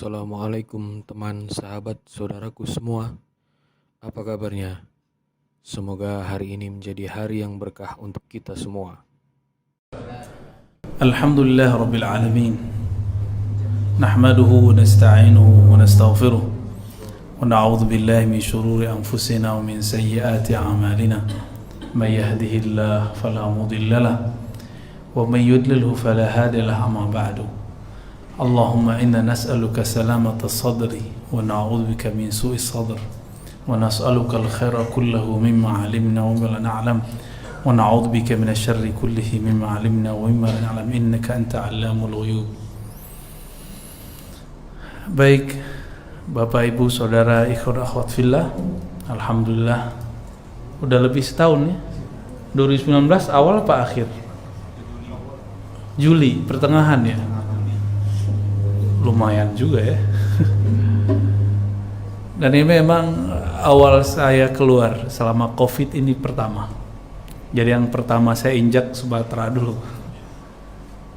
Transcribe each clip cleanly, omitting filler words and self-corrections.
Assalamualaikum teman, sahabat, saudaraku semua. Apa kabarnya? Semoga hari ini menjadi hari yang berkah untuk kita semua. Alhamdulillah Rabbil Alamin. Nahmaduhu wa nasta'inuhu wa nastaghfiruh. Wa na'udhu billahi min shururi anfusina wa min sayyiati a'malina. Man yahdihillah fala mudilla lah. Wa man yudlilhu fala hadiya lahu amma ba'du. Allahumma inna nas'aluka salamata sadri wa na'udhu bika min su'i sadr. Wa nas'aluka al-khaira kullahu mimma 'alimna wa ma la na'lam. Wa na'udzu bika minasy syarri kullihi mimma 'alimna wa mimma la na'lam innaka anta 'allamul ghuyub. Baik, Bapak Ibu Saudara ikhwan akhwat fillah, alhamdulillah udah lebih setahun ya. 2019 awal apa akhir? Juli, pertengahan ya. Lumayan juga ya. Dan ini memang awal saya keluar selama Covid ini pertama. Jadi yang pertama saya injak Sumatera dulu.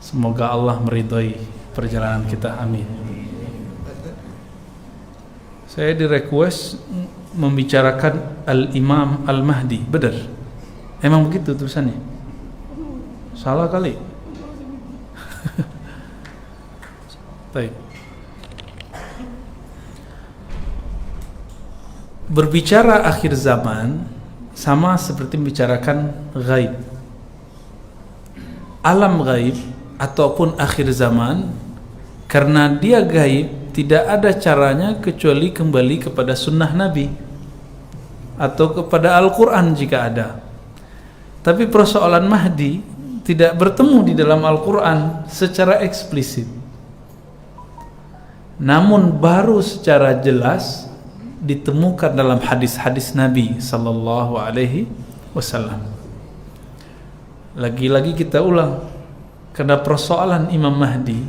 Semoga Allah meridhoi perjalanan kita, amin. Saya di request membicarakan Al-Imam Al-Mahdi, benar? Emang begitu tulisannya? Salah kali? Baik. Berbicara akhir zaman sama seperti membicarakan ghaib. Alam ghaib ataupun akhir zaman, karena dia ghaib, tidak ada caranya kecuali kembali kepada sunnah Nabi atau kepada Al-Quran jika ada. Tapi persoalan Mahdi tidak bertemu di dalam Al-Quran secara eksplisit, namun baru secara jelas ditemukan dalam hadis-hadis Nabi sallallahu alaihi wasallam. Lagi-lagi kita ulang, karena persoalan Imam Mahdi,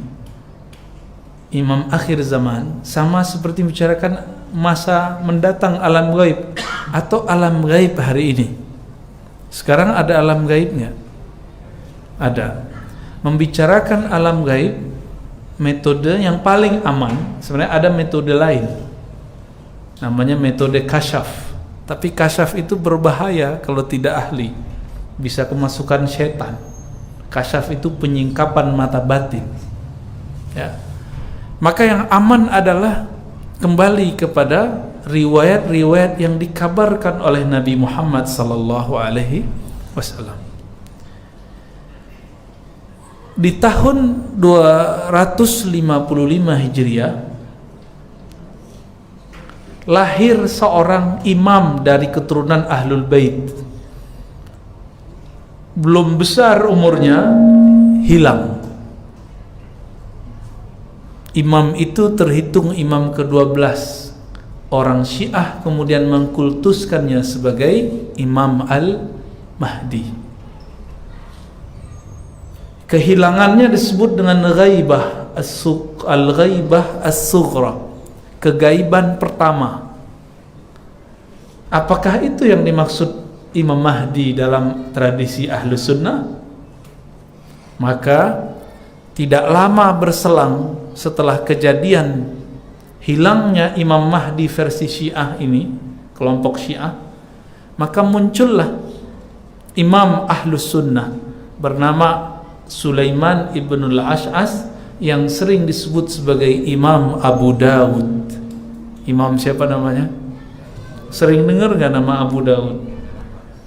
Imam akhir zaman, sama seperti membicarakan masa mendatang alam gaib atau alam gaib hari ini. Sekarang ada alam gaibnya? Ada. Membicarakan alam gaib, metode yang paling aman, sebenarnya ada metode lain, namanya metode kasyaf. Tapi kasyaf itu berbahaya kalau tidak ahli, bisa kemasukan setan. Kasyaf itu penyingkapan mata batin ya. Maka yang aman adalah kembali kepada riwayat-riwayat yang dikabarkan oleh Nabi Muhammad sallallahu alaihi wasallam. Di tahun 255 Hijriah lahir seorang imam dari keturunan Ahlul Bait. Belum besar umurnya, hilang. Imam itu terhitung imam ke-12. Orang Syiah kemudian mengkultuskannya sebagai Imam Al-Mahdi. Kehilangannya disebut dengan ghaibah al-ghaibah as-sughra, kegaiban pertama. Apakah itu yang dimaksud Imam Mahdi dalam tradisi Ahlus Sunnah? Maka tidak lama berselang setelah kejadian hilangnya Imam Mahdi versi Syiah ini, kelompok Syiah, maka muncullah Imam Ahlus Sunnah bernama Sulaiman ibnul Ash'as yang sering disebut sebagai Imam Abu Dawud. Imam siapa namanya? Sering dengar gak nama Abu Dawud?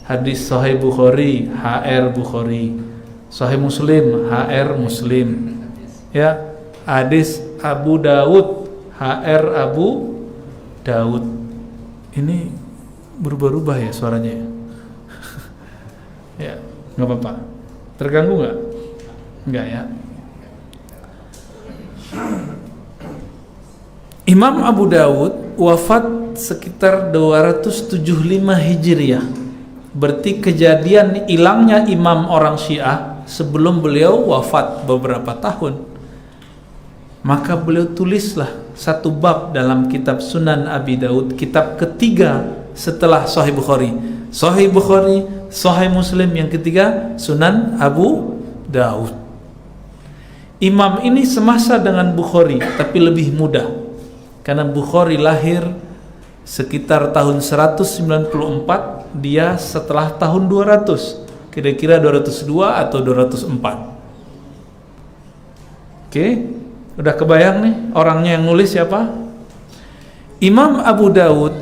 Hadis Sahih Bukhari, HR Bukhari. Sahih Muslim, HR Muslim. Ya, hadis Abu Dawud, HR Abu Dawud. Ini berubah-ubah ya suaranya ya? Ya, nggak apa-apa. Terganggu nggak? Enggak ya. Imam Abu Dawud wafat sekitar 275 Hijriah. Berarti kejadian hilangnya imam orang Syiah sebelum beliau wafat beberapa tahun. Maka beliau tulislah satu bab dalam kitab Sunan Abi Dawud, kitab ketiga setelah Sahih Bukhari. Sahih Bukhari, Sahih Muslim, yang ketiga Sunan Abu Dawud. Imam ini semasa dengan Bukhari, tapi lebih muda. Karena Bukhari lahir sekitar tahun 194, dia setelah tahun 200, kira-kira 202 atau 204. Oke, udah kebayang nih orangnya yang nulis siapa? Imam Abu Dawud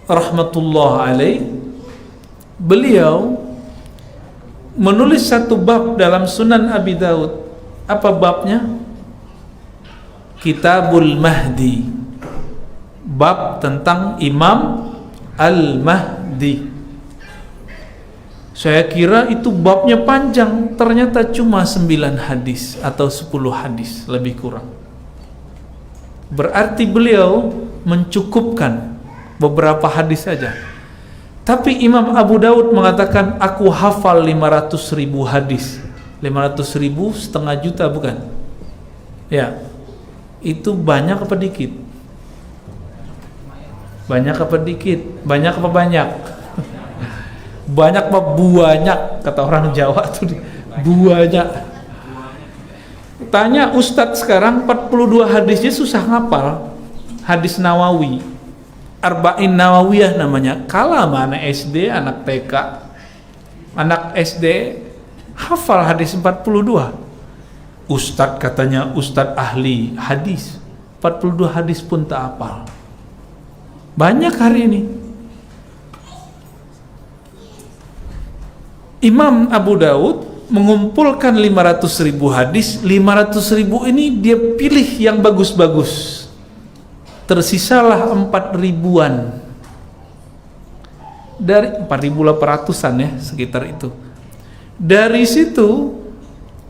rahmatullah alaih. Beliau menulis satu bab dalam Sunan Abi Dawud. Apa babnya? Kitabul Mahdi, bab tentang Imam Al-Mahdi. Saya kira itu babnya panjang, ternyata cuma 9 hadis atau 10 hadis, lebih kurang. Berarti beliau mencukupkan beberapa hadis saja. Tapi Imam Abu Dawud mengatakan, aku hafal 500.000 hadis. 500.000 setengah juta, bukan? Ya, itu banyak apa dikit? Banyak apa dikit? Banyak apa banyak? Banyak apa banyak? Kata orang Jawa tuh, banyak. Tanya Ustadz sekarang, 42 hadisnya susah ngapal. Hadis Nawawi, Arba'in Nawawiyah namanya. Kalah mana SD, anak TK, anak SD hafal hadis 42. Ustadz katanya Ustadz ahli hadis, 42 hadis pun tak hafal. Banyak hari ini. Imam Abu Dawud mengumpulkan 500.000 hadis. 500.000 ini dia pilih yang bagus-bagus. Tersisalah 4.000-an. Dari 4.800-an ya, sekitar itu. Dari situ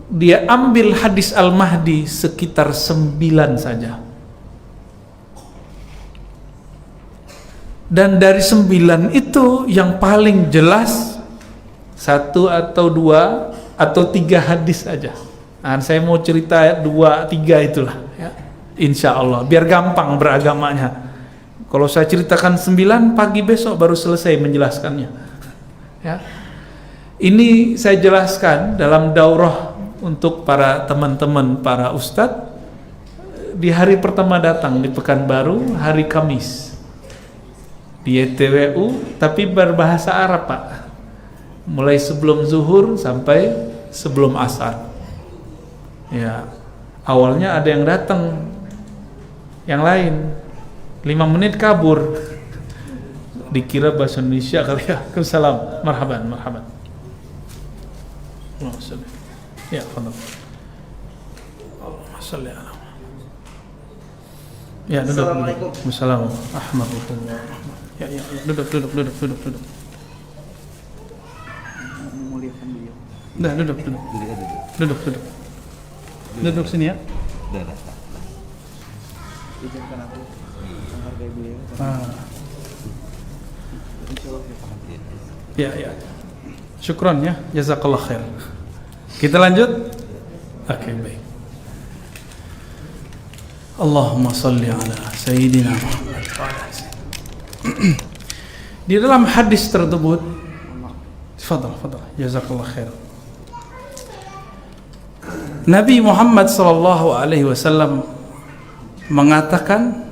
dia ambil hadis Al-Mahdi sekitar 9 saja. Dan dari 9 itu yang paling jelas 1 atau 2 atau 3 hadis saja. Nah, saya mau cerita 2, 3 itulah ya. Insya Allah biar gampang beragamanya. Kalau saya ceritakan 9, pagi besok baru selesai menjelaskannya ya. Ini saya jelaskan dalam daurah untuk para teman-teman, para ustadz di hari pertama datang di Pekanbaru, hari Kamis di YTWU, tapi berbahasa Arab Pak, mulai sebelum zuhur sampai sebelum asar ya. Awalnya ada yang datang, yang lain 5 menit kabur, dikira bahasa Indonesia kali ya. Waalaikumsalam, marhaban, marhaban. Ya, fadhal. Allahumma shalli ala. Ya, duduk. Assalamualaikum. Ahmadullah. Ya, duduk. Memuliakan beliau. Dah, duduk. Duduk sini ya. Udah. Izinkan aku menghargai beliau. Insyaallah kita perhatian. Ya. Syukran ya, jazakallah khair. Kita lanjut. Oke, baik. Allahumma salli ala Sayyidina Muhammad. Di dalam hadis tersebut, fadal, jazakallah khair. Nabi Muhammad sallallahu alaihi wasallam mengatakan,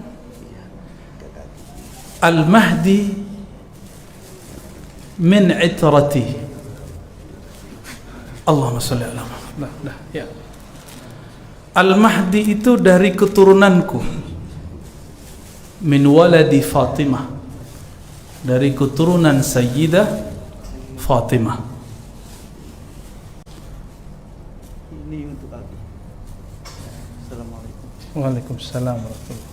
Al-Mahdi min itrati. Allahumma sholli ala Muhammad. Ya. Al-Mahdi itu dari keturunanku. Min waladi Fatimah. Dari keturunan Sayyidah Fatimah. Ini untuk aku. Assalamualaikum. Waalaikumsalam warahmatullahi.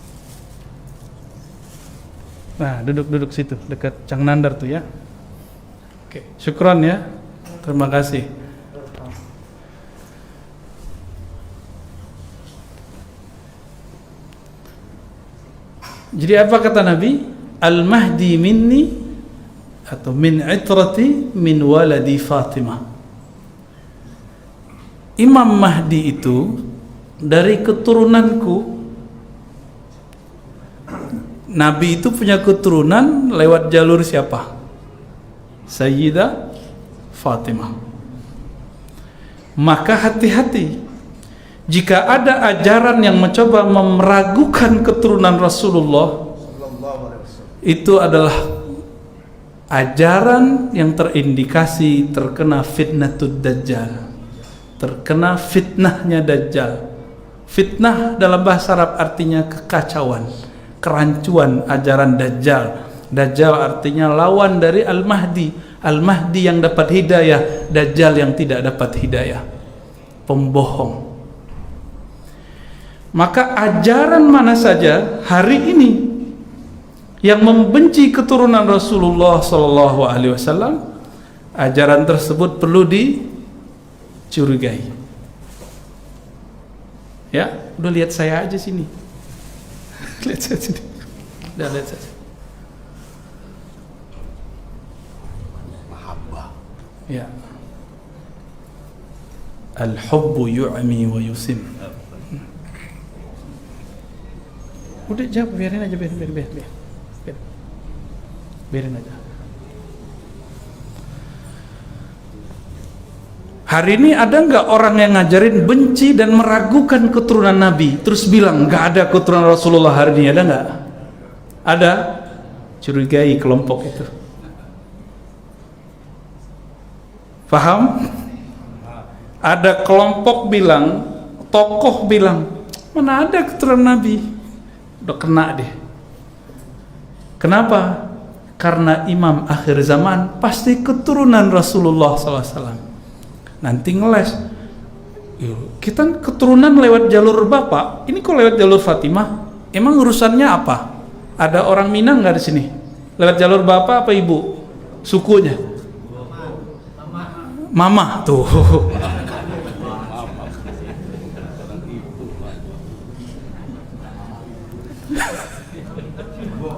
Nah, duduk situ dekat Cang Nandar tuh ya. Oke, syukron ya. Terima kasih. Jadi apa kata Nabi? Al-Mahdi minni atau min itrati min waladi Fatimah. Imam Mahdi itu dari keturunanku. Nabi itu punya keturunan lewat jalur siapa? Sayyidah Fatimah. Maka hati-hati Jika ada ajaran yang mencoba meragukan keturunan Rasulullah, itu adalah ajaran yang terindikasi terkena fitnatud dajjal, terkena fitnahnya dajjal. Fitnah dalam bahasa Arab artinya kekacauan, kerancuan ajaran dajjal. Dajjal artinya lawan dari Al-Mahdi. Al-Mahdi yang dapat hidayah, dajjal yang tidak dapat hidayah, pembohong. Maka ajaran mana saja hari ini yang membenci keturunan Rasulullah sallallahu alaihi wasallam, ajaran tersebut perlu dicurigai. Ya, udah lihat saya aja sini. Lihat saya sini. Udah lihat saja. Mahabbah. Ya. Al-hubbu yu'mi wa yusim. Udah jawab, biarin aja, biarin aja. Hari ini ada nggak orang yang ngajarin benci dan meragukan keturunan Nabi, terus bilang nggak ada keturunan Rasulullah hari ini? Ada nggak? Ada. Curigai kelompok itu. Paham? Ada kelompok bilang, tokoh bilang, mana ada keturunan Nabi? Udah kena deh. Kenapa? Karena imam akhir zaman pasti keturunan Rasulullah SAW. Nanti ngeles, kita keturunan lewat jalur bapak, ini kok lewat jalur Fatimah? Emang urusannya apa? Ada orang Minang nggak di sini? Lewat jalur bapak apa ibu? Sukunya? Mama tuh.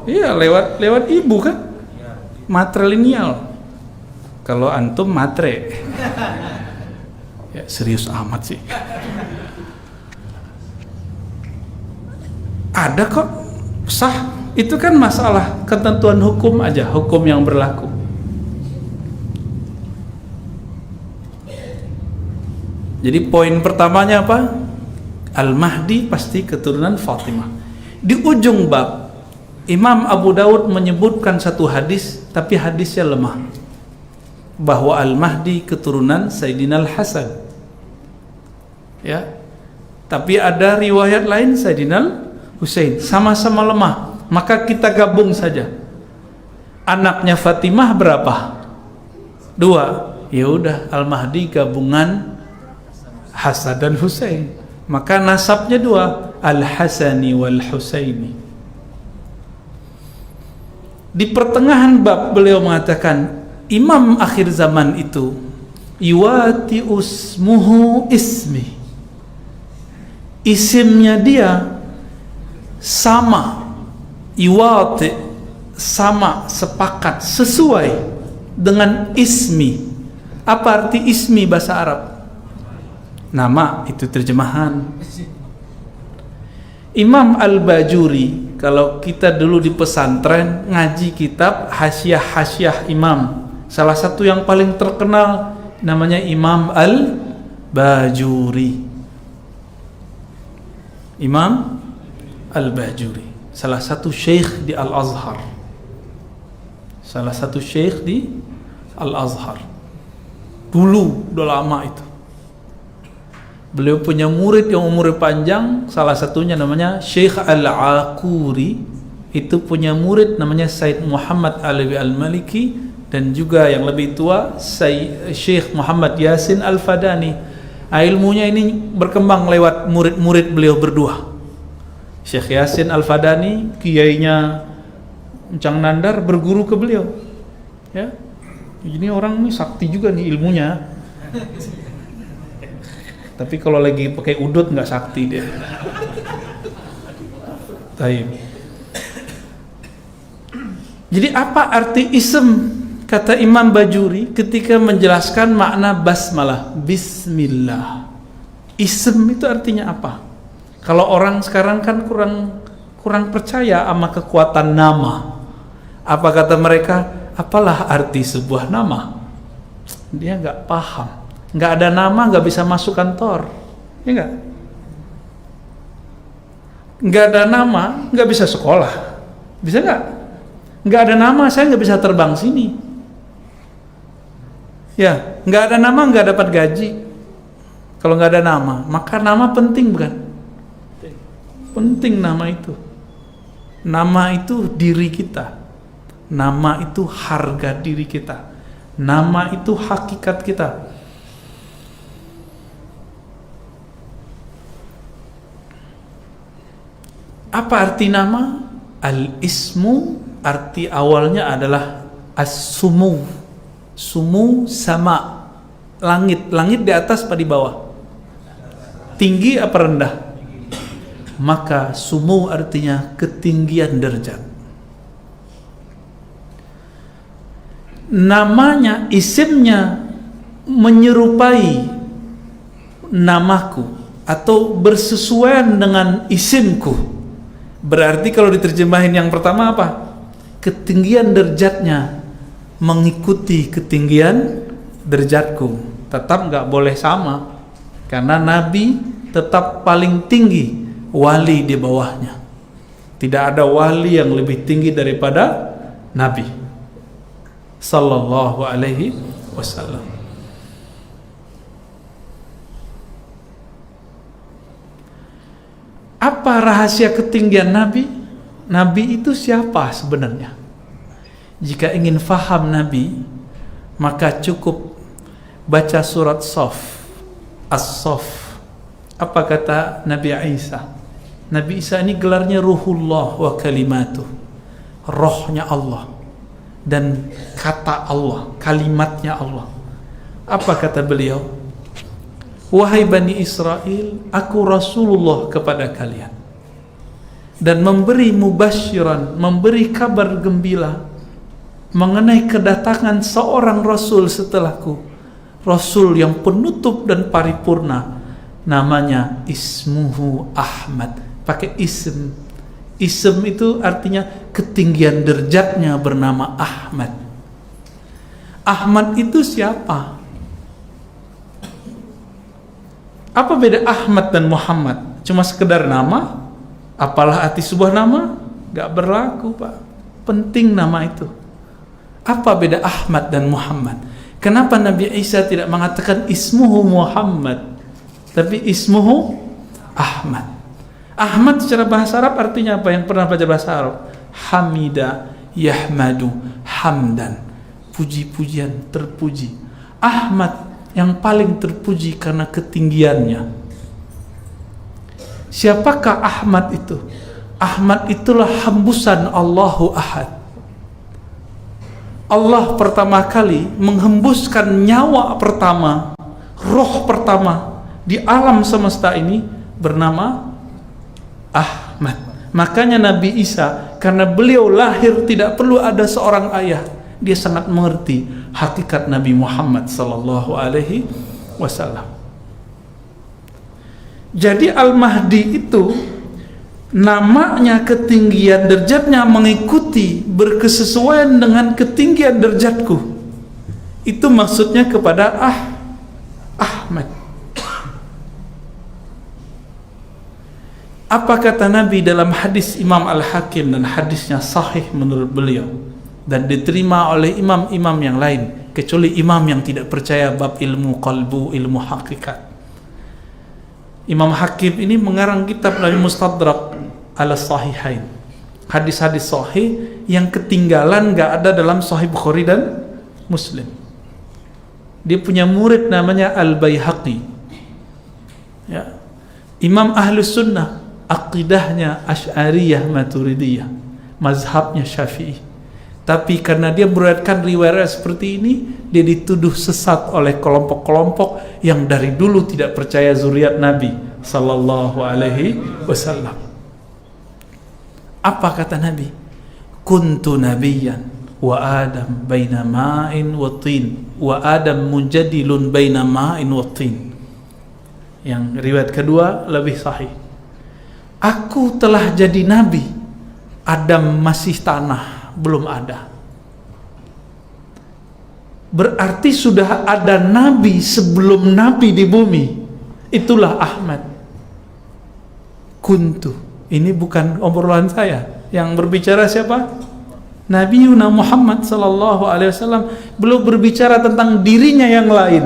Iya, lewat ibu kan, matrilineal. Kalau antum matre, ya serius amat sih. Ada kok sah, itu kan masalah ketentuan hukum aja, hukum yang berlaku. Jadi poin pertamanya apa? Al-Mahdi pasti keturunan Fatimah. Di ujung bab Imam Abu Daud menyebutkan satu hadis, tapi hadisnya lemah, bahwa Al-Mahdi keturunan Sayyidina Al-Hasan. Ya. Tapi ada riwayat lain Sayyidina Al-Husain, sama-sama lemah. Maka kita gabung saja. Anaknya Fatimah berapa? 2. Ya udah, Al-Mahdi gabungan Hasan dan Husain. Maka nasabnya 2, Al-Hasani wal Husaini. Di pertengahan bab beliau mengatakan imam akhir zaman itu yuwati usmuhu ismi, isimnya dia sama, yuwati sama, sepakat, sesuai dengan ismi. Apa arti ismi bahasa Arab? Nama, itu terjemahan. Imam Al-Bajuri, kalau kita dulu di pesantren ngaji kitab hasyiah imam, salah satu yang paling terkenal namanya Imam Al-Bajuri. Imam Al-Bajuri, salah satu syekh di Al-Azhar. Salah satu syekh di Al-Azhar. Dulu, udah lama itu. Beliau punya murid yang umurnya panjang, salah satunya namanya Syekh Al-Aquri. Itu punya murid namanya Said Muhammad Alawi Al-Maliki, dan juga yang lebih tua Syekh Muhammad Yasin Al-Fadani. Ilmunya ini berkembang lewat murid-murid beliau berdua. Syekh Yasin Al-Fadani, kiainya Encang Nandar, berguru ke beliau. Ya. Ini orang ini sakti juga nih ilmunya. Tapi kalau lagi pakai udut nggak sakti dia. Taib. Jadi apa arti ism? Kata Imam Bajuri ketika menjelaskan makna basmalah, Bismillah. Ism itu artinya apa? Kalau orang sekarang kan kurang percaya sama kekuatan nama. Apa kata mereka? Apalah arti sebuah nama? Dia nggak paham. Nggak ada nama nggak bisa masuk kantor, ya nggak? nggak ada nama, nggak bisa sekolah. Bisa nggak? Nggak ada nama, saya nggak bisa terbang sini. Ya, nggak ada nama, nggak dapat gaji. Kalau nggak ada nama, maka nama penting bukan? Penting nama itu. Nama itu diri kita. Nama itu harga diri kita. Nama itu hakikat kita. Apa arti nama? Al-ismu arti awalnya adalah as-sumu. Sumu sama langit. Langit di atas apa di bawah? Tinggi apa rendah? Maka sumu artinya ketinggian derajat. Namanya, isimnya menyerupai namaku atau bersesuaian dengan isimku. Berarti kalau diterjemahin yang pertama apa? Ketinggian derajatnya mengikuti ketinggian derajatku. Tetap nggak boleh sama, karena Nabi tetap paling tinggi, wali di bawahnya. Tidak ada wali yang lebih tinggi daripada Nabi sallallahu alaihi wasallam. Apa rahasia ketinggian Nabi? Nabi itu siapa sebenarnya? Jika ingin faham Nabi, maka cukup baca surat Shaf, As-Saff. Apa kata Nabi Isa? Nabi Isa ini gelarnya Ruhullah wa Kalimatuh, rohnya Allah dan kata Allah, kalimatnya Allah. Apa kata beliau? Wahai Bani Israel, aku Rasulullah kepada kalian, dan memberi mubasyiran, memberi kabar gembira mengenai kedatangan seorang Rasul setelahku, Rasul yang penutup dan paripurna, namanya ismuhu Ahmad. Pakai ism. Ism itu artinya ketinggian derajatnya, bernama Ahmad. Ahmad itu siapa? Apa beda Ahmad dan Muhammad? Cuma sekedar nama? Apalah arti sebuah nama? Gak berlaku, Pak. Penting nama itu. Apa beda Ahmad dan Muhammad? Kenapa Nabi Isa tidak mengatakan ismuhu Muhammad, tapi ismuhu Ahmad? Ahmad secara bahasa Arab artinya apa? Yang pernah baca bahasa Arab? Hamida yahmadu hamdan. Puji-pujian, terpuji. Ahmad yang paling terpuji karena ketinggiannya. Siapakah Ahmad itu? Ahmad itulah hembusan Allahu Ahad. Allah pertama kali menghembuskan nyawa pertama, roh pertama di alam semesta ini bernama Ahmad. Makanya Nabi Isa, karena beliau lahir tidak perlu ada seorang ayah, dia sangat mengerti hakikat Nabi Muhammad sallallahu alaihi wasallam. Jadi Al-Mahdi itu namanya, ketinggian derajatnya mengikuti, berkesesuaian dengan ketinggian derajatku. Itu maksudnya kepada Ahmad. Apa kata Nabi dalam hadis Imam Al-Hakim, dan hadisnya sahih menurut beliau dan diterima oleh imam-imam yang lain, kecuali imam yang tidak percaya bab ilmu qalbu, ilmu hakikat. Imam Hakim ini mengarang kitab dari Mustadrak ala Sahihain, hadis-hadis sahih yang ketinggalan gak ada dalam Sahih Bukhari dan Muslim. Dia punya murid namanya Al-Baihaqi, ya. Imam Ahlus Sunnah, aqidahnya Asy'ariyah Maturidiyah, mazhabnya Syafi'i. Tapi karena dia meriwayatkan riwayat seperti ini, dia dituduh sesat oleh kelompok-kelompok yang dari dulu tidak percaya zuriat Nabi sallallahu alaihi wasallam. Apa kata Nabi? Kuntu nabiyyan wa Adam baina ma'in wa tin wa Adam munjadilun baina ma'in wa tin. Yang riwayat kedua lebih sahih. Aku telah jadi nabi, Adam masih tanah, belum ada. Berarti sudah ada nabi sebelum nabi di bumi. Itulah Ahmad. Kuntu Ini bukan obrolan saya. Yang berbicara siapa? Nabi Muhammad sallallahu alaihi wasallam. Belum berbicara tentang dirinya yang lain.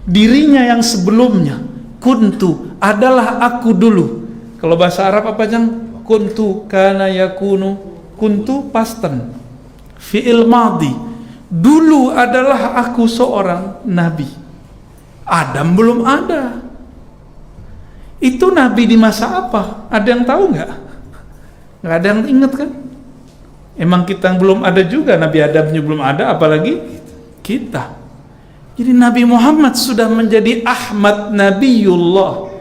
Dirinya yang sebelumnya. Kuntu, adalah aku dulu. Kalau bahasa Arab apa Jang? Kuntu, kana yakunu. Kuntu past tense. Fi'il madhi. Dulu adalah aku seorang nabi. Adam belum ada. Itu nabi di masa apa? Ada yang tahu nggak? Nggak ada yang ingat kan? Emang kita belum ada juga, Nabi Adamnya belum ada, apalagi kita. Jadi Nabi Muhammad sudah menjadi Ahmad Nabiullah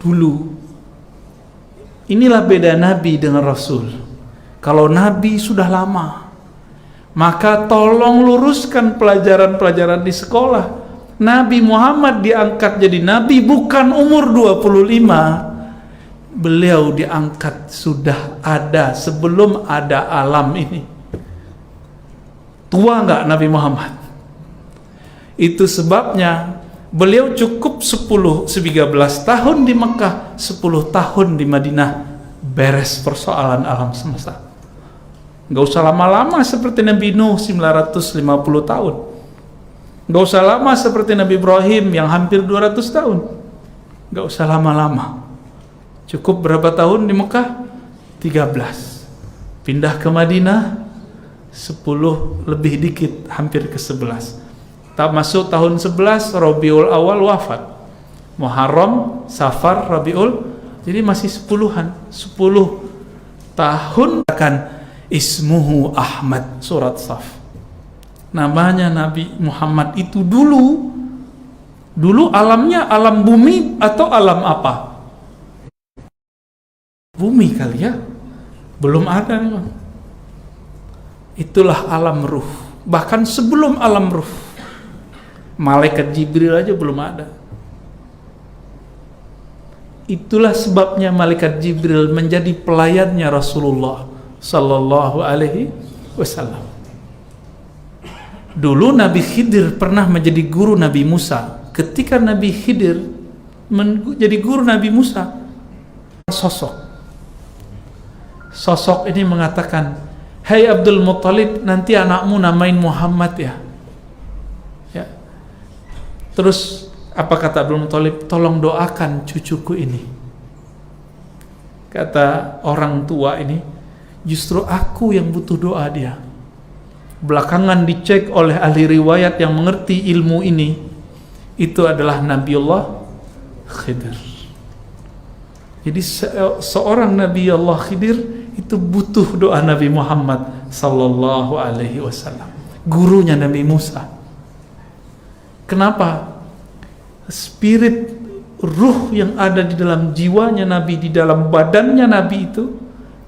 dulu. Inilah beda Nabi dengan Rasul. Kalau Nabi sudah lama, maka tolong luruskan pelajaran-pelajaran di sekolah. Nabi Muhammad diangkat jadi Nabi bukan umur 25. Beliau diangkat sudah ada sebelum ada alam ini. Tua nggak Nabi Muhammad? Itu sebabnya beliau cukup 13 tahun di Mekah, 10 tahun di Madinah, beres persoalan alam semesta. Nggak usah lama-lama seperti Nabi Nuh 950 tahun. Nggak usah lama seperti Nabi Ibrahim yang hampir 200 tahun. Nggak usah lama-lama. Cukup berapa tahun di Mekah? 13. Pindah ke Madinah 10 lebih dikit, hampir ke 11. Tak masuk tahun 11 Rabiul Awal wafat. Muharram, Safar, Rabiul, jadi masih 10-an. 10 tahun akan ismuhu Ahmad, surat Saf. Namanya Nabi Muhammad itu dulu alamnya alam bumi atau alam apa? Bumi kali ya, belum ada memang. Itulah alam ruh. Bahkan sebelum alam ruh, malaikat Jibril aja belum ada. Itulah sebabnya malaikat Jibril menjadi pelayannya Rasulullah sallallahu alaihi wasallam. Dulu Nabi Khidir pernah menjadi guru Nabi Musa. Ketika Nabi Khidir menjadi guru Nabi Musa, sosok ini mengatakan, "Hai Abdul Muttalib, nanti anakmu namain Muhammad ya." Ya. Terus apa kata Abdul Muttalib? "Tolong doakan cucuku ini." Kata orang tua ini, "Justru aku yang butuh doa dia." Belakangan dicek oleh ahli riwayat yang mengerti ilmu ini, itu adalah Nabiullah Khidir. Jadi seorang Nabiullah Khidir itu butuh doa Nabi Muhammad sallallahu alaihi wasallam, gurunya Nabi Musa. Kenapa? Spirit ruh yang ada di dalam jiwanya Nabi, di dalam badannya Nabi itu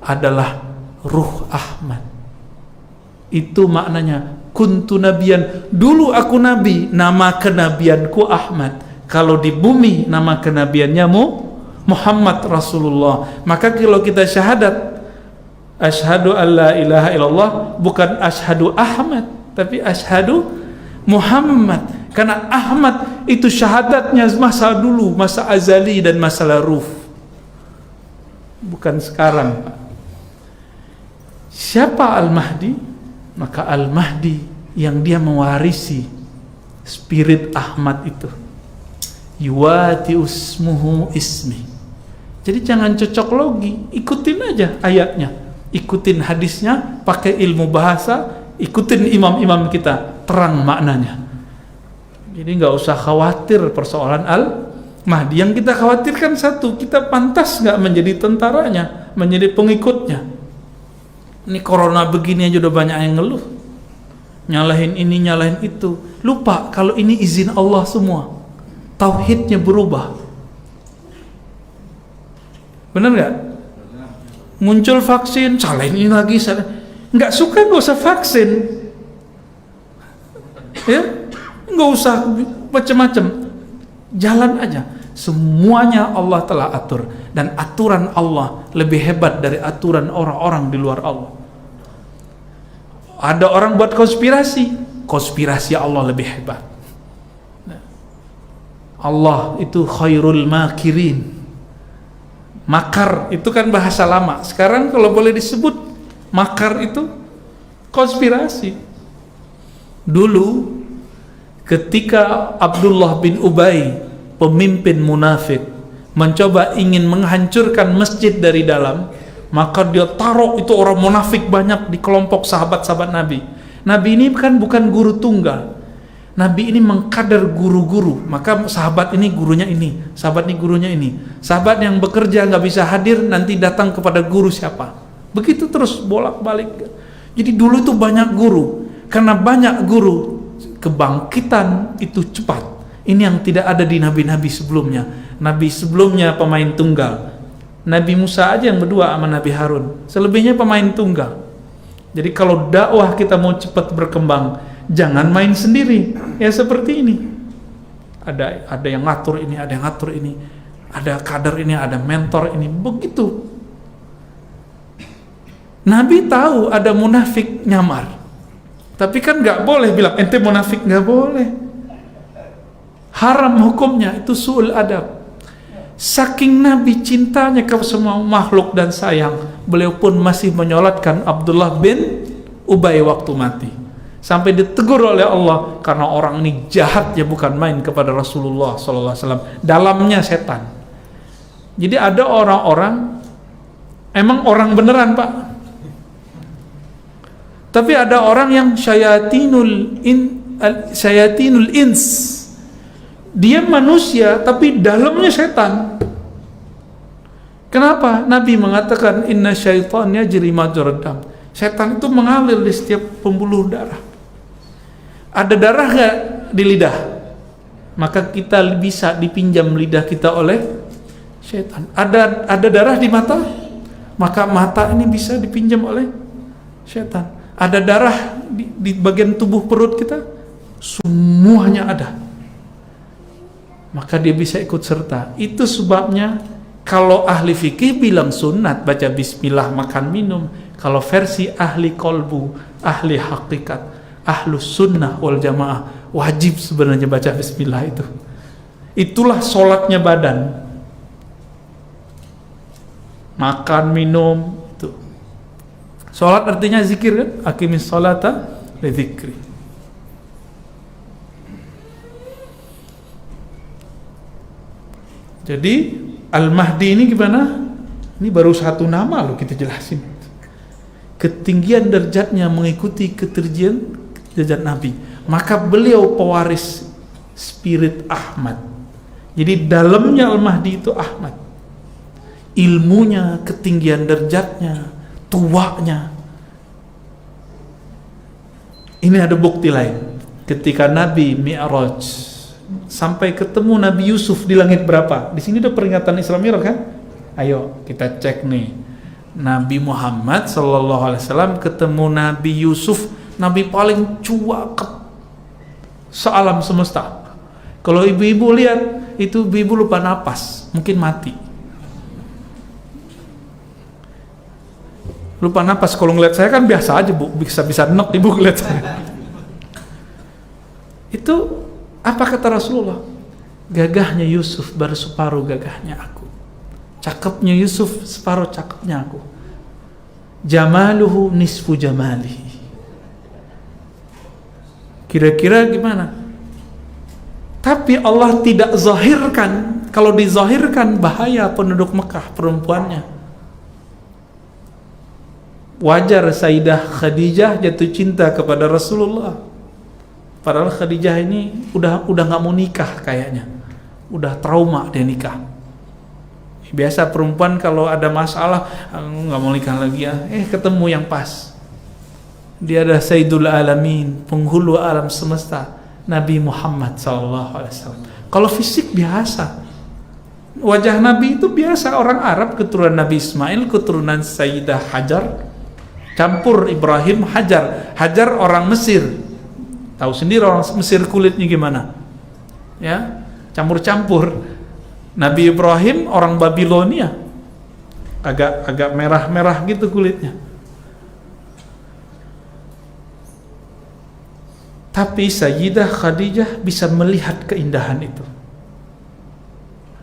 adalah ruh Ahmad. Itu maknanya kuntu nabiyan. Dulu aku nabi, nama kenabianku Ahmad. Kalau di bumi nama kenabiannya Muhammad Rasulullah. Maka kalau kita syahadat asyhadu alla ilaha illallah, bukan asyhadu Ahmad, tapi asyhadu Muhammad. Karena Ahmad itu syahadatnya masa dulu, masa azali dan masa laruh, bukan sekarang. Siapa Al-Mahdi? Maka Al-Mahdi yang dia mewarisi spirit Ahmad itu, yuwati usmuhu ismi. Jadi jangan cocok logi, ikutin aja ayatnya, ikutin hadisnya, pakai ilmu bahasa, ikutin imam-imam kita, terang maknanya. Jadi nggak usah khawatir persoalan Al-Mahdi. Yang kita khawatirkan satu, kita pantas nggak menjadi tentaranya, menjadi pengikutnya. Ini corona begini aja udah banyak yang ngeluh, nyalahin ini, nyalahin itu. Lupa kalau ini izin Allah semua. Tauhidnya berubah. Bener nggak? Muncul vaksin, salahin ini lagi, nggak suka nggak usah vaksin, ya, nggak usah macam-macam, jalan aja. Semuanya Allah telah atur, dan aturan Allah lebih hebat dari aturan orang-orang di luar Allah. Ada orang buat konspirasi Allah lebih hebat. Allah itu khairul makirin. Makar itu kan bahasa lama. Sekarang kalau boleh disebut makar itu konspirasi. Dulu ketika Abdullah bin Ubay, pemimpin munafik, mencoba ingin menghancurkan masjid dari dalam, maka dia taruh itu orang munafik banyak di kelompok sahabat-sahabat Nabi. Nabi ini kan bukan guru tunggal. Nabi ini mengkader guru-guru. Maka sahabat ini gurunya ini, sahabat ini gurunya ini. Sahabat yang bekerja nggak bisa hadir, nanti datang kepada guru siapa. Begitu terus bolak-balik. Jadi dulu itu banyak guru. Karena banyak guru, kebangkitan itu cepat. Ini yang tidak ada di nabi-nabi sebelumnya. Nabi sebelumnya pemain tunggal. Nabi Musa aja yang berdua sama Nabi Harun. Selebihnya pemain tunggal. Jadi kalau dakwah kita mau cepat berkembang, jangan main sendiri. Ya seperti ini. Ada yang ngatur ini, ada yang ngatur ini. Ada kader ini, ada mentor ini. Begitu. Nabi tahu ada munafik nyamar. Tapi kan nggak boleh bilang ente munafik, nggak boleh. Haram hukumnya, itu su'ul adab. Saking Nabi cintanya ke semua makhluk dan sayang, beliau pun masih menyolatkan Abdullah bin Ubay waktu mati. Sampai ditegur oleh Allah karena orang ini jahatnya bukan main kepada Rasulullah SAW. Dalamnya setan. Jadi ada orang-orang emang orang beneran Pak. Tapi ada orang yang syayatinul ins. Dia manusia tapi dalamnya setan. Kenapa? Nabi mengatakan inna syaitan yajri majrad dam. Setan itu mengalir di setiap pembuluh darah. Ada darah gak di lidah? Maka kita bisa dipinjam lidah kita oleh setan. Ada darah di mata? Maka mata ini bisa dipinjam oleh setan. Ada darah di bagian tubuh perut kita? Semuanya ada. Maka dia bisa ikut serta. Itu sebabnya kalau ahli fikih bilang sunat baca bismillah makan minum. Kalau versi ahli kolbu, ahli hakikat, ahlus sunnah wal jamaah, wajib sebenarnya baca bismillah itu. Itulah sholatnya badan. Makan minum itu. Sholat artinya zikir kan? Aqimis sholata li dzikri. Jadi Al-Mahdi ini gimana? Ini baru satu nama loh kita jelasin. Ketinggian derajatnya mengikuti ketinggian derajat Nabi. Maka beliau pewaris spirit Ahmad. Jadi dalamnya Al-Mahdi itu Ahmad. Ilmunya, ketinggian derajatnya, tuanya. Ini ada bukti lain. Ketika Nabi Mi'raj sampai ketemu Nabi Yusuf di langit berapa? Di sini udah peringatan Isra Mi'raj kan? Ayo kita cek nih. Nabi Muhammad sallallahu alaihi wasallam ketemu Nabi Yusuf, nabi paling cuak sealam semesta. Kalau ibu-ibu lihat, itu ibu lupa napas, mungkin mati. Lupa napas, kalau ngeliat saya kan biasa aja Bu, bisa enak ibu ngeliat saya. Itu apa kata Rasulullah? Gagahnya Yusuf baru separuh gagahnya aku. Cakepnya Yusuf separuh cakepnya aku. Jamaluhu nisfu jamalihi. Kira-kira gimana? Tapi Allah tidak zahirkan. Kalau dizahirkan bahaya penduduk Mekah perempuannya. Wajar Sayyidah Khadijah jatuh cinta kepada Rasulullah. Padahal Khadijah ini udah nggak mau nikah kayaknya, udah trauma dia nikah. Biasa perempuan kalau ada masalah nggak mau nikah lagi ya, ketemu yang pas. Dia adalah Sayyidul Alamin, penghulu alam semesta, Nabi Muhammad SAW. Kalau fisik biasa, wajah Nabi itu biasa, orang Arab keturunan Nabi Ismail, keturunan Sayyidah Hajar, campur Ibrahim Hajar. Hajar orang Mesir. Tahu sendiri orang Mesir kulitnya gimana, ya, campur-campur. Nabi Ibrahim orang Babilonia, agak merah-merah gitu kulitnya. Tapi Sayyidah Khadijah bisa melihat keindahan itu.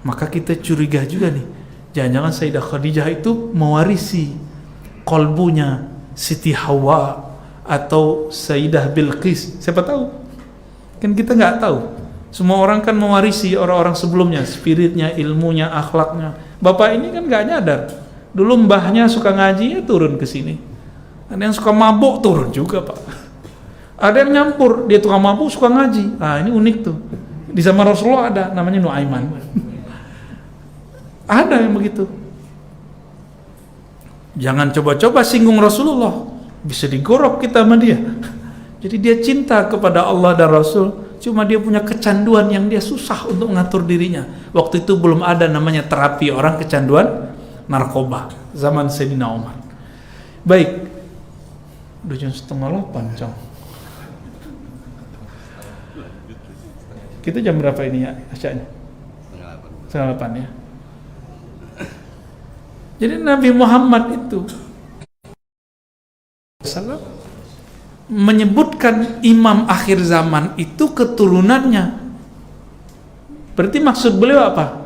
Maka kita curiga juga nih, Jangan-jangan Sayyidah Khadijah itu mewarisi kolbunya Siti Hawa atau Sayyidah Bilqis. Siapa tahu? Kan kita nggak tahu. Semua orang kan mewarisi orang-orang sebelumnya, spiritnya, ilmunya, akhlaknya. Bapak ini kan nggak nyadar. Dulu mbahnya suka ngaji, ya turun ke sini. Ada yang suka mabuk, turun juga Pak. Ada yang nyampur, dia tukang mabuk suka ngaji. Nah ini unik tuh. Di zaman Rasulullah ada, namanya Nuaiman. Ada yang begitu. Jangan coba-coba singgung Rasulullah, bisa digorok kita sama dia. Jadi dia cinta kepada Allah dan Rasul, cuma dia punya kecanduan yang dia susah untuk ngatur dirinya. Waktu itu belum ada namanya terapi orang kecanduan narkoba, zaman Sayyidina Umar. Baik, udah jam 7:30, Cong. Kita jam berapa ini ya asyaknya? 7:30 ya. Jadi Nabi Muhammad itu menyebutkan imam akhir zaman itu keturunannya. Berarti maksud beliau apa?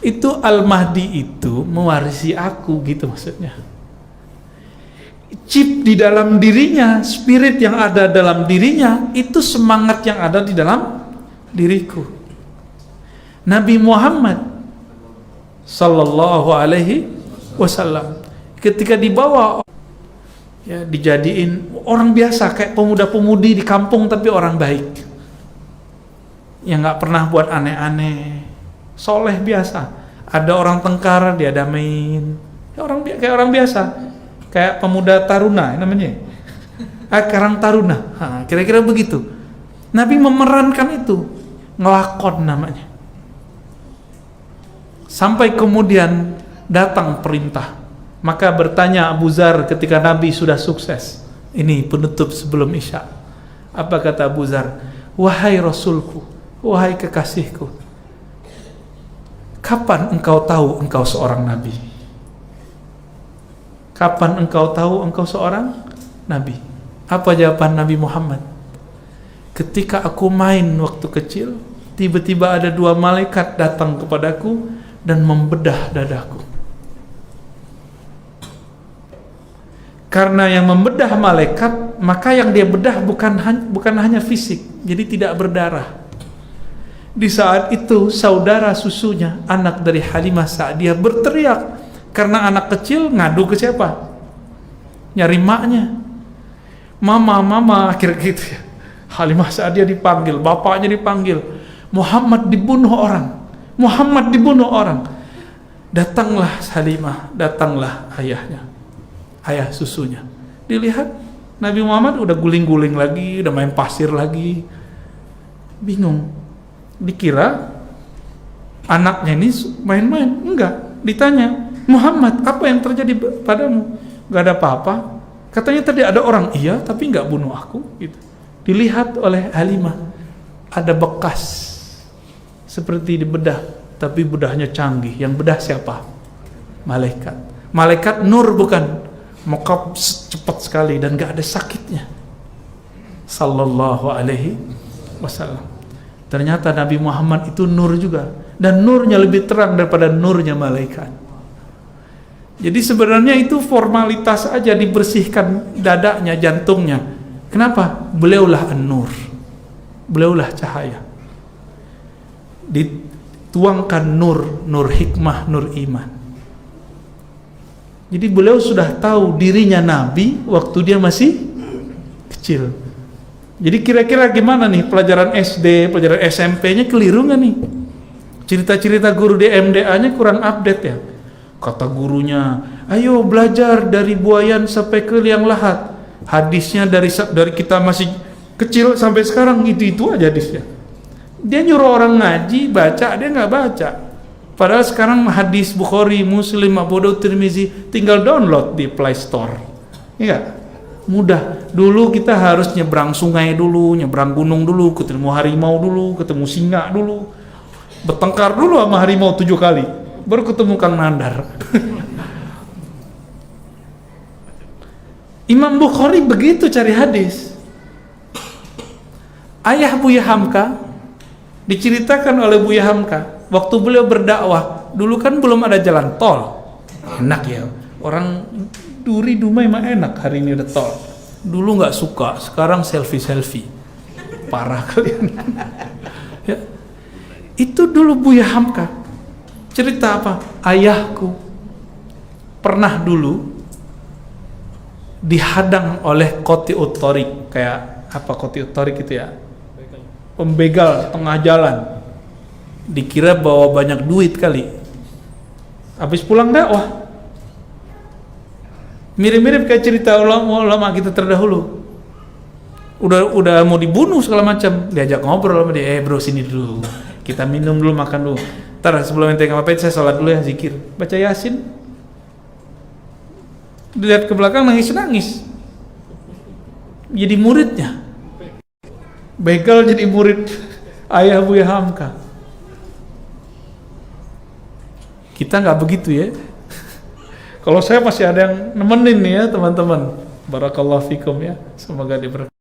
Itu Al-Mahdi itu mewarisi aku, gitu maksudnya. Chip di dalam dirinya, spirit yang ada dalam dirinya, itu semangat yang ada di dalam diriku. Nabi Muhammad sallallahu alaihi wasallam ketika dibawa, ya, dijadiin orang biasa kayak pemuda-pemudi di kampung, tapi orang baik yang nggak pernah buat aneh-aneh, soleh biasa. Ada orang tengkar dia damain, kayak orang biasa, kayak pemuda taruna namanya, karang taruna, kira-kira begitu. Nabi memerankan itu, ngelakon namanya. Sampai kemudian datang perintah. Maka bertanya Abu Zar ketika Nabi sudah sukses. Ini penutup sebelum Isya. Apa kata Abu Zar? Wahai Rasulku, wahai kekasihku, kapan engkau tahu engkau seorang Nabi? Kapan engkau tahu engkau seorang Nabi? Apa jawaban Nabi Muhammad? Ketika aku main waktu kecil, tiba-tiba ada 2 malaikat datang kepadaku dan membedah dadaku. Karena yang membedah malaikat, maka yang dia bedah bukan hanya fisik, jadi tidak berdarah. Di saat itu saudara susunya, anak dari Halimah Sa'diyah, berteriak karena anak kecil ngadu ke siapa? Nyari maknya. Mama, akhirnya gitu ya. Halimah Sa'diyah dipanggil, bapaknya dipanggil. Muhammad dibunuh orang. Muhammad dibunuh orang. Datanglah Halimah, datanglah ayahnya, ayah susunya. Dilihat Nabi Muhammad udah guling-guling lagi, udah main pasir lagi. Bingung. Dikira anaknya ini main-main. Enggak. Ditanya, Muhammad, apa yang terjadi padamu? Gak ada apa-apa. Katanya tadi ada orang, iya, tapi gak bunuh aku. Gitu. Dilihat oleh Halimah, ada bekas seperti dibedah, tapi bedahnya canggih. Yang bedah siapa? Malaikat. Malaikat nur bukan, maka cepat sekali dan gak ada sakitnya. Sallallahu alaihi wasallam. Ternyata Nabi Muhammad itu nur juga, dan nurnya lebih terang daripada nurnya malaikat. Jadi sebenarnya itu formalitas aja, dibersihkan dadanya, jantungnya. Kenapa? Beliaulah an-nur, beliaulah cahaya. Dituangkan nur hikmah, nur iman. Jadi beliau sudah tahu dirinya Nabi waktu dia masih kecil. Jadi kira-kira gimana nih pelajaran SD, pelajaran SMP-nya keliru nggak nih? Cerita-cerita guru di MDA-nya kurang update ya. Kata gurunya, ayo belajar dari buayan sampai ke liang lahat. Hadisnya dari kita masih kecil sampai sekarang itu aja hadisnya. Dia nyuruh orang ngaji, baca, dia nggak baca. Padahal sekarang hadis Bukhari, Muslim, Abu Daud, Tirmizi tinggal download di Play Store. Iya, mudah. Dulu kita harus nyebrang sungai dulu, nyebrang gunung dulu, ketemu harimau dulu, ketemu singa dulu, bertengkar dulu sama harimau 7 kali, baru ketemu Kang Nandar. Imam Bukhari begitu cari hadis. Ayah Buya Hamka diceritakan oleh Buya Hamka, waktu beliau berdakwah, dulu kan belum ada jalan tol. Enak ya, orang Duri Dumai mah enak, hari ini udah tol. Dulu nggak suka, sekarang selfie. Parah kalian. Ya. Itu dulu Buya Hamka. Cerita apa? Ayahku pernah dulu dihadang oleh Qoti Utorik. Kayak apa Qoti Utorik itu ya? Pembegal tengah jalan. Dikira bawa banyak duit kali. Habis pulang dakwah. Mirip-mirip kayak cerita ulama kita terdahulu. Udah mau dibunuh segala macam, diajak ngobrol sama dia, bro sini dulu, kita minum dulu, makan dulu, ntar sebelum ente ngapain saya sholat dulu ya, zikir, baca Yasin. Dilihat ke belakang nangis jadi muridnya, begal jadi murid ayah Buya Hamka. Kita nggak begitu ya. Kalau saya masih ada yang nemenin nih ya teman-teman. Barakallahu fikum ya, semoga diberkahi.